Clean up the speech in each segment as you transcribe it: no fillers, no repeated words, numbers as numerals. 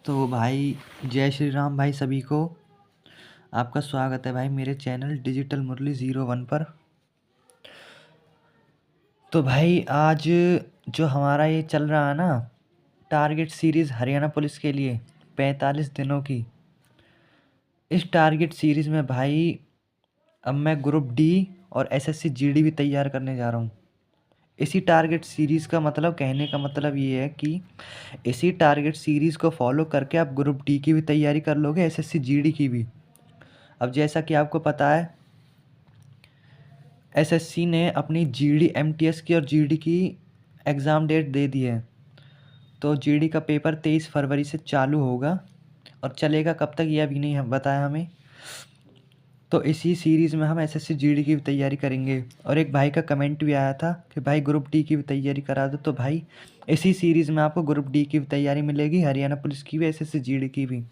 तो भाई जय श्री राम भाई सभी को। आपका स्वागत है भाई मेरे चैनल डिजिटल मुरली 01 पर। तो भाई आज जो हमारा ये चल रहा है ना टारगेट सीरीज़ हरियाणा पुलिस के लिए 45 दिनों की, इस टारगेट सीरीज़ में भाई अब मैं ग्रुप डी और एसएससी जीडी भी तैयार करने जा रहा हूँ। इसी टारगेट सीरीज़ का मतलब, कहने का मतलब ये है कि इसी टारगेट सीरीज़ को फॉलो करके आप ग्रुप डी की भी तैयारी कर लोगे, एसएससी जीडी की भी। अब जैसा कि आपको पता है एसएससी ने अपनी जीडी एमटीएस की और जीडी की एग्ज़ाम डेट दे दी है। तो जीडी का पेपर 23 फरवरी से चालू होगा और चलेगा कब तक ये अभी नहीं बताया हमें। तो इसी सीरीज़ में हम एसएससी जीडी की भी तैयारी करेंगे। और एक भाई का कमेंट भी आया था कि भाई ग्रुप डी की भी तैयारी करा दो। तो भाई इसी सीरीज़ में आपको ग्रुप डी की भी तैयारी मिलेगी, हरियाणा पुलिस की भी, एसएससी जीडी की भी।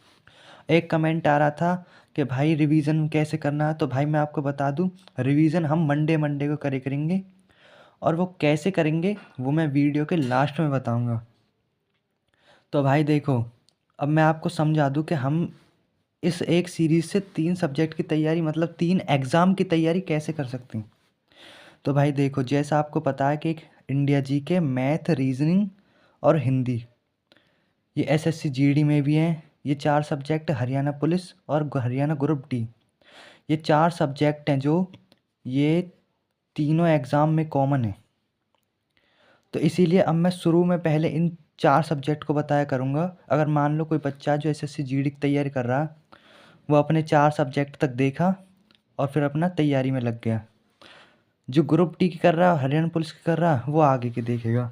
एक कमेंट आ रहा था कि भाई रिवीजन कैसे करना है। तो भाई मैं आपको बता दूं, रिवीजन हम मंडे को करेंगे और वो कैसे करेंगे वो मैं वीडियो के लास्ट में बताऊंगा। तो भाई देखो, अब मैं आपको समझा दूं कि हम इस एक सीरीज़ से 3 सब्जेक्ट की तैयारी, मतलब 3 एग्ज़ाम की तैयारी कैसे कर सकते हैं। तो भाई देखो, जैसा आपको पता है कि एक इंडिया जीके, मैथ, रीजनिंग और हिंदी, ये एसएससी जीडी में भी हैं। ये 4 सब्जेक्ट हरियाणा पुलिस और हरियाणा ग्रुप डी, ये 4 सब्जेक्ट हैं जो ये तीनों एग्ज़ाम में कॉमन है। तो इसीलिए अब मैं शुरू में पहले इन 4 सब्जेक्ट को बताया करूँगा। अगर मान लो कोई बच्चा जो एसएससी जीडी की तैयारी कर रहा है, वो अपने 4 सब्जेक्ट तक देखा और फिर अपना तैयारी में लग गया। जो ग्रुप डी की कर रहा है, हरियाणा पुलिस की कर रहा है, वो आगे की देखेगा,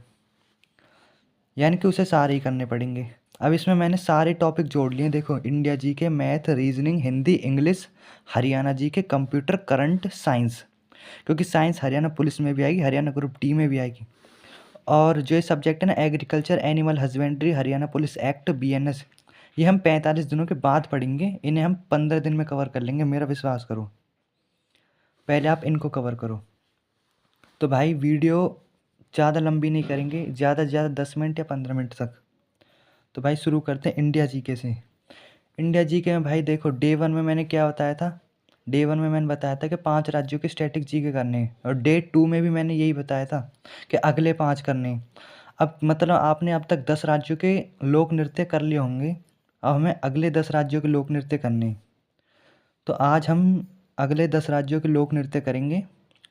यानी कि उसे सारे ही करने पड़ेंगे। अब इसमें मैंने सारे टॉपिक जोड़ लिए। देखो, India G K, math, reasoning, Hindi, English, Haryana G K, computer, current, science, क्योंकि साइंस हरियाणा पुलिस में भी आएगी, हरियाणा ग्रुप डी में भी आएगी। और जो ये सब्जेक्ट है ना, agriculture, animal husbandry, Haryana police act, BNS, ये हम 45 दिनों के बाद पढ़ेंगे। इन्हें हम 15 दिन में कवर कर लेंगे, मेरा विश्वास करो। पहले आप इनको कवर करो। तो भाई वीडियो ज़्यादा लंबी नहीं करेंगे, ज़्यादा से ज़्यादा 10 मिनट या 15 मिनट तक। तो भाई शुरू करते हैं इंडिया जीके से। इंडिया जीके में भाई देखो, डे 1 में मैंने क्या बताया था। डे 1 में मैंने बताया था कि 5 राज्यों के स्टैटिक जीके करने हैं, और डे 2 में भी मैंने यही बताया था कि अगले 5 करने हैं। अब मतलब आपने अब तक 10 राज्यों के लोक नृत्य कर लिए होंगे, अब हमें अगले 10 राज्यों के लोक नृत्य करने हैं। तो आज हम अगले 10 राज्यों के लोक नृत्य करेंगे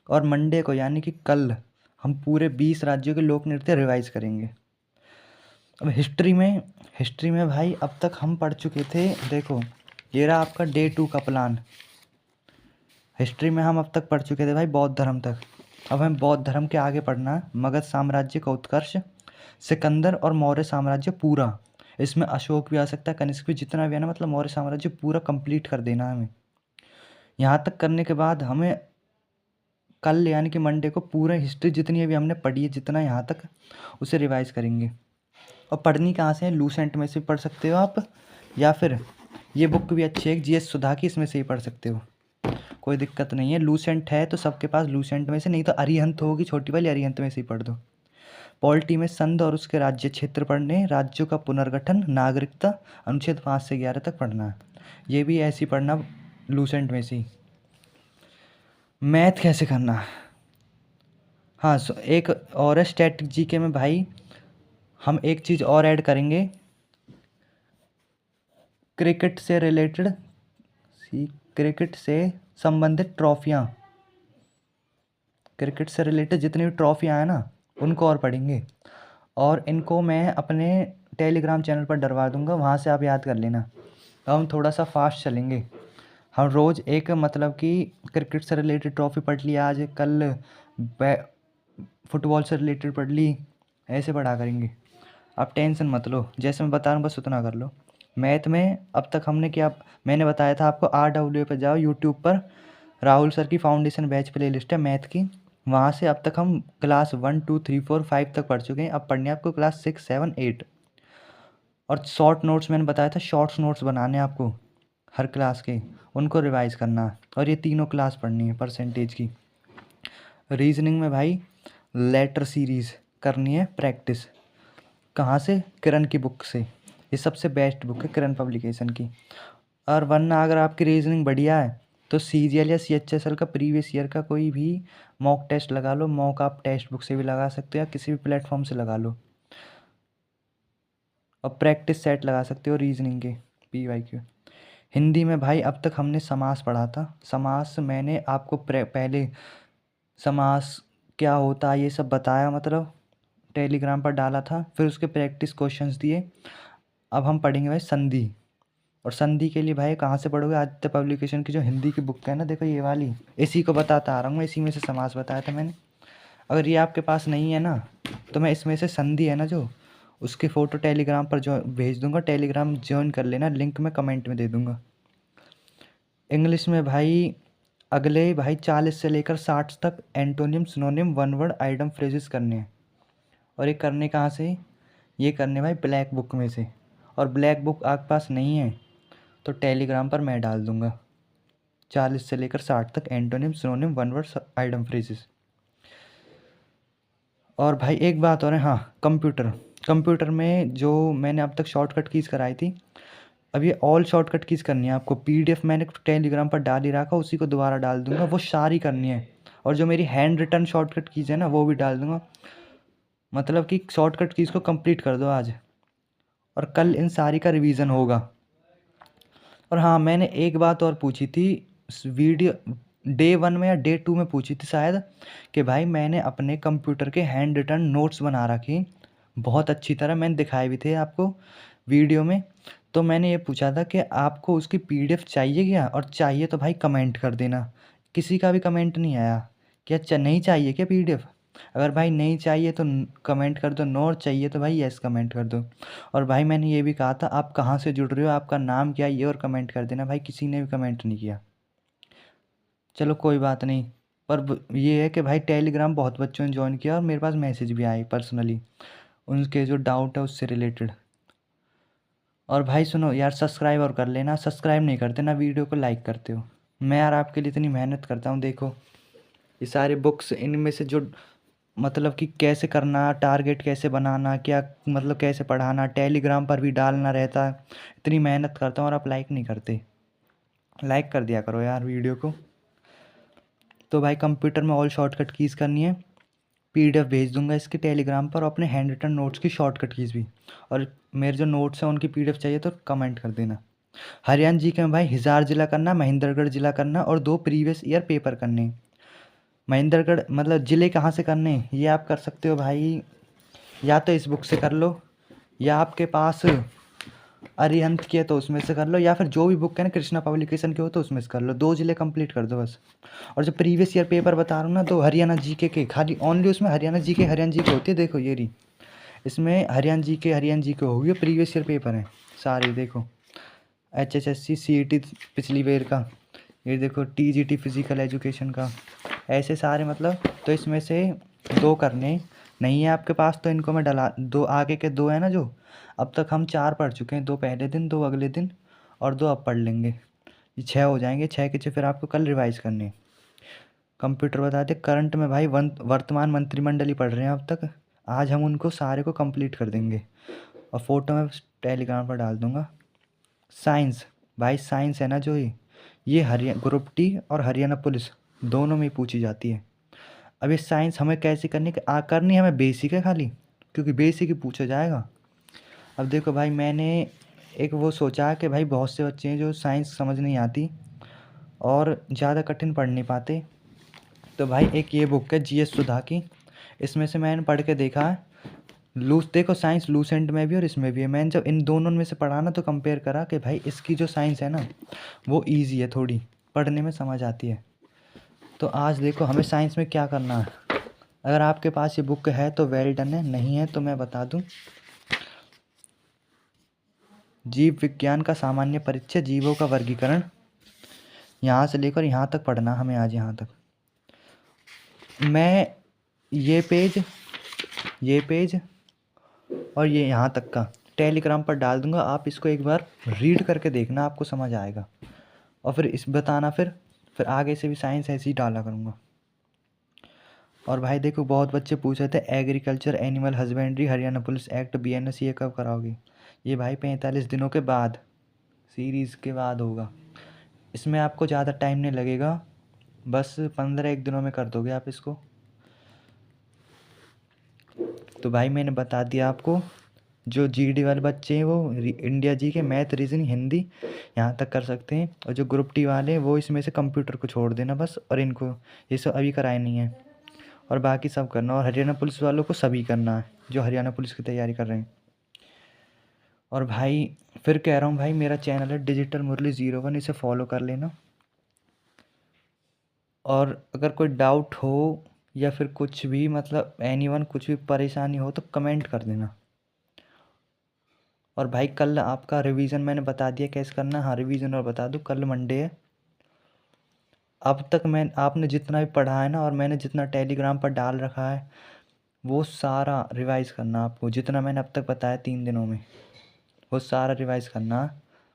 और मंडे को यानी कि कल हम पूरे 20 राज्यों के लोक नृत्य रिवाइज करेंगे। अब हिस्ट्री में भाई अब तक हम पढ़ चुके थे। देखो, ये रहा आपका डे 2 का प्लान। हिस्ट्री में हम अब तक पढ़ चुके थे भाई बौद्ध धर्म तक। अब हमें बौद्ध धर्म के आगे पढ़ना है। मगध साम्राज्य का उत्कर्ष, सिकंदर और मौर्य साम्राज्य पूरा, इसमें अशोक भी आ सकता है, कनिष्क भी, जितना भी है ना, मतलब मौर्य साम्राज्य पूरा कंप्लीट कर देना है हमें। यहाँ तक करने के बाद हमें कल यानी कि मंडे को पूरा हिस्ट्री जितनी अभी हमने पढ़ी है, जितना यहाँ तक, उसे रिवाइज करेंगे। और पढ़नी कहाँ से है, लूसेंट में से पढ़ सकते हो आप, या फिर ये बुक भी अच्छी है जीएस सुधा की, इसमें से ही पढ़ सकते हो, कोई दिक्कत नहीं है। लूसेंट है तो सबके पास लूसेंट में से, नहीं तो अरिहंत होगी छोटी वाली, अरिहंत में से ही पढ़ दो। पॉलिटी में संघ और उसके राज्य क्षेत्र पढ़ने, राज्यों का पुनर्गठन, नागरिकता, अनुच्छेद 5 से 11 तक पढ़ना है। ये भी ऐसे ही पढ़ना लूसेंट में से ही। मैथ कैसे करना है, हाँ एक और है स्टैटिक जीके में भाई, हम एक चीज़ और ऐड करेंगे, क्रिकेट से रिलेटेड, क्रिकेट से संबंधित ट्रॉफियाँ, क्रिकेट से रिलेटेड जितनी भी ट्रॉफियाँ हैं ना, उनको और पढ़ेंगे। और इनको मैं अपने टेलीग्राम चैनल पर डलवा दूंगा, वहाँ से आप याद कर लेना। तो हम थोड़ा सा फास्ट चलेंगे। हम रोज़ एक, मतलब कि क्रिकेट से रिलेटेड ट्रॉफी पढ़ ली आज, कल फुटबॉल से रिलेटेड पढ़ ली, ऐसे पढ़ा करेंगे। आप टेंशन मत लो, जैसे मैं बता रहा हूँ बस उतना कर लो। मैथ में अब तक हमने क्या, मैंने बताया था आपको, RWA पर जाओ यूट्यूब पर, राहुल सर की फाउंडेशन बैच प्ले लिस्ट है मैथ की, वहाँ से अब तक हम क्लास 1 2 3 4 5 तक पढ़ चुके हैं। अब पढ़ने आपको क्लास 6 7 8। और शॉर्ट नोट्स मैंने बताया था, शॉर्ट्स नोट्स बनाने आपको हर क्लास के, उनको रिवाइज करना है। और ये तीनों क्लास पढ़नी है परसेंटेज की। रीजनिंग में भाई लेटर सीरीज़ करनी है प्रैक्टिस, कहाँ से, किरण की बुक से। ये सबसे बेस्ट बुक है किरण पब्लिकेशन की। और वरना अगर आपकी रीजनिंग बढ़िया है तो CGL या CHSL का प्रीवियस ईयर का कोई भी मॉक टेस्ट लगा लो। मॉक आप टेक्स्ट बुक से भी लगा सकते हो या किसी भी प्लेटफॉर्म से लगा लो। और प्रैक्टिस सेट लगा सकते हो रीजनिंग के PYQ। हिंदी में भाई अब तक हमने समास पढ़ा था। समास मैंने आपको पहले समास क्या होता है ये सब बताया, मतलब टेलीग्राम पर डाला था। फिर उसके प्रैक्टिस क्वेश्चंस दिए। अब हम पढ़ेंगे भाई संधि। और संधि के लिए भाई कहाँ से पढ़ोगे? आदित्य पब्लिकेशन की जो हिंदी की बुक है ना, देखो ये वाली, इसी को बताता आ रहा हूँ मैं। इसी में से समास बताया था मैंने। अगर ये आपके पास नहीं है ना तो मैं इसमें से संधि है ना जो, उसकी फ़ोटो टेलीग्राम पर जो भेज दूंगा। टेलीग्राम ज्वाइन कर लेना, लिंक मैं कमेंट में दे दूंगा। इंग्लिश में भाई अगले भाई 40 से लेकर 60 तक antonym, synonym, one word, item, phrases करने हैं। और ये करने कहाँ से? ये करने भाई ब्लैक बुक में से। और ब्लैक बुक आपके पास नहीं है तो टेलीग्राम पर मैं डाल दूंगा। 40 से लेकर 60 तक antonym, synonym, one word, item, phrases. और भाई एक बात और है, हाँ, कंप्यूटर में जो मैंने अब तक शॉर्टकट कीज़ कराई थी, अब ये ऑल शॉर्टकट कीज़ करनी है आपको। PDF मैंने टेलीग्राम पर डाल ही रखा, उसी को दोबारा डाल दूंगा, वो सारी करनी है। और जो मेरी हैंड रिटन शॉर्टकट कीज़ है ना वो भी डाल दूंगा। मतलब कि शॉर्टकट कीज़ को कंप्लीट कर दो आज, और कल इन सारी का रिवीजन होगा। और हाँ, मैंने एक बात और पूछी थी वीडियो डे 1 में या डे 2 में पूछी थी शायद, कि भाई मैंने अपने कंप्यूटर के हैंड रिटन नोट्स बना रखे बहुत अच्छी तरह, मैंने दिखाए भी थे आपको वीडियो में। तो मैंने ये पूछा था कि आपको उसकी PDF चाहिए क्या, और चाहिए तो भाई कमेंट कर देना। किसी का भी कमेंट नहीं आया कि अच्छा नहीं चाहिए क्या PDF। अगर भाई नहीं चाहिए तो कमेंट कर दो, नो, और चाहिए तो भाई यस कमेंट कर दो। और भाई मैंने ये भी कहा था आप कहाँ से जुड़ रहे हो, आपका नाम क्या है, ये और कमेंट कर देना। भाई किसी ने भी कमेंट नहीं किया। चलो कोई बात नहीं। पर ये है कि भाई टेलीग्राम बहुत बच्चों ने ज्वाइन किया और मेरे पास मैसेज भी आए पर्सनली, उनके जो डाउट है उससे रिलेटेड। और भाई सुनो यार, सब्सक्राइब और कर लेना। सब्सक्राइब नहीं करते ना, वीडियो को लाइक करते हो। मैं यार आपके लिए इतनी मेहनत करता हूँ, देखो ये सारे बुक्स, इनमें से जो मतलब कि कैसे करना, टारगेट कैसे बनाना, क्या मतलब कैसे पढ़ाना, टेलीग्राम पर भी डालना रहता है। इतनी मेहनत करता हूँ और आप लाइक नहीं करते। लाइक कर दिया करो यार वीडियो को। तो भाई कंप्यूटर में ऑल शॉर्टकट कीज़ करनी है। PDF भेज दूंगा इसके टेलीग्राम पर, अपने हैंड रिटन नोट्स की शॉर्टकट कीज़ भी। और मेरे जो नोट्स हैं उनकी PDF चाहिए तो कमेंट कर देना। हरियाणा जी के में भाई हिसार जिला करना, महेंद्रगढ़ जिला करना, और 2 प्रीवियस ईयर पेपर करने। महेंद्रगढ़ मतलब ज़िले कहाँ से करने ये आप कर सकते हो भाई, या तो इस बुक से कर लो, या आपके पास अरिहंत की है तो उसमें से कर लो, या फिर जो भी बुक है ना कृष्णा पब्लिकेशन की हो तो उसमें से कर लो। 2 ज़िले कंप्लीट कर दो बस। और जो प्रीवियस ईयर पेपर बता रहा हूँ ना, तो हरियाणा GK के खाली ओनली उसमें हरियाणा GK होती है। देखो ये रही, इसमें हरियाणा GK होगी, प्रीवियस ईयर पेपर हैं सारे। देखो HHSC CET पिछली बार का, ये देखो TGT फिजिकल एजुकेशन का, ऐसे सारे मतलब। तो इसमें से 2 करने नहीं है आपके पास तो इनको मैं डला, 2 आगे के 2 है ना जो, अब तक हम 4 पढ़ चुके हैं। 2 पहले दिन, 2 अगले दिन, और 2 अब पढ़ लेंगे। ये 6 हो जाएंगे। 6 के 6 फिर आपको कल रिवाइज करने। कंप्यूटर बता दे करंट में भाई वर्तमान मंत्रिमंडल ही पढ़ रहे हैं अब तक। आज हम उनको सारे को कंप्लीट कर देंगे और फ़ोटो मैं टेलीग्राम पर डाल दूंगा। साइंस भाई, साइंस है ना जो, ये हरियाणा ग्रुप टी और हरियाणा पुलिस दोनों में पूछी जाती है। अब ये साइंस हमें कैसे करनी करनी हमें बेसिक है खाली, क्योंकि बेसिक ही पूछा जाएगा। अब देखो भाई मैंने एक वो सोचा कि भाई बहुत से बच्चे हैं जो साइंस समझ नहीं आती और ज़्यादा कठिन पढ़ नहीं पाते। तो भाई एक ये बुक है GS सुधा की, इसमें से मैंने पढ़ के देखा है। देखो साइंस लूसेंट में भी और इसमें भी है। मैंने जब इन दोनों में से पढ़ा ना तो कंपेयर करा कि भाई इसकी जो साइंस है ना वो ईजी है, थोड़ी पढ़ने में समझ आती है। तो आज देखो हमें साइंस में क्या करना है। अगर आपके पास ये बुक है तो वेल डन है, नहीं है तो मैं बता दूं, जीव विज्ञान का सामान्य परिचय, जीवों का वर्गीकरण, यहाँ से लेकर यहाँ तक पढ़ना हमें आज। यहाँ तक मैं ये पेज और ये यहाँ तक का टेलीग्राम पर डाल दूंगा। आप इसको एक बार रीड करके देखना, आपको समझ आएगा। और फिर इस बताना, फिर आगे से भी साइंस ऐसे ही डाला करूँगा। और भाई देखो बहुत बच्चे पूछ रहे थे agriculture animal husbandry Haryana police act BNS ये कब कराओगे। ये भाई 45 दिनों के बाद, सीरीज़ के बाद होगा। इसमें आपको ज़्यादा टाइम नहीं लगेगा, बस 15 दिनों में कर दोगे आप इसको। तो भाई मैंने बता दिया आपको। जो जीडी वाले बच्चे हैं वो India G K math, reasoning, Hindi यहाँ तक कर सकते हैं, और जो ग्रुप टी वाले हैं वो इसमें से कंप्यूटर को छोड़ देना बस, और इनको ये सब अभी कराए नहीं है, और बाकी सब करना। और हरियाणा पुलिस वालों को सभी करना है जो हरियाणा पुलिस की तैयारी कर रहे हैं। और भाई फिर कह रहा हूँ भाई, मेरा चैनल है डिजिटल मुरली 01, इसे फॉलो कर लेना। और अगर कोई डाउट हो या फिर कुछ भी मतलब एनीवन कुछ भी परेशानी हो तो कमेंट कर देना। और भाई कल आपका रिवीजन मैंने बता दिया कैसे करना। हाँ, रिवीजन और बता दूँ, कल मंडे है। अब तक मैं आपने जितना भी पढ़ा है ना, और मैंने जितना टेलीग्राम पर डाल रखा है, वो सारा रिवाइज़ करना आपको, जितना मैंने अब तक बताया 3 दिनों में, वो सारा रिवाइज़ करना।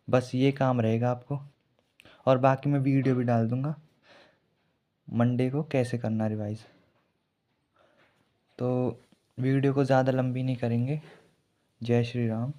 बस ये काम रहेगा आपको। और बाकी मैं वीडियो भी डाल दूँगा मंडे को कैसे करना रिवाइज़। तो वीडियो को ज़्यादा लंबी नहीं करेंगे। जय श्री राम।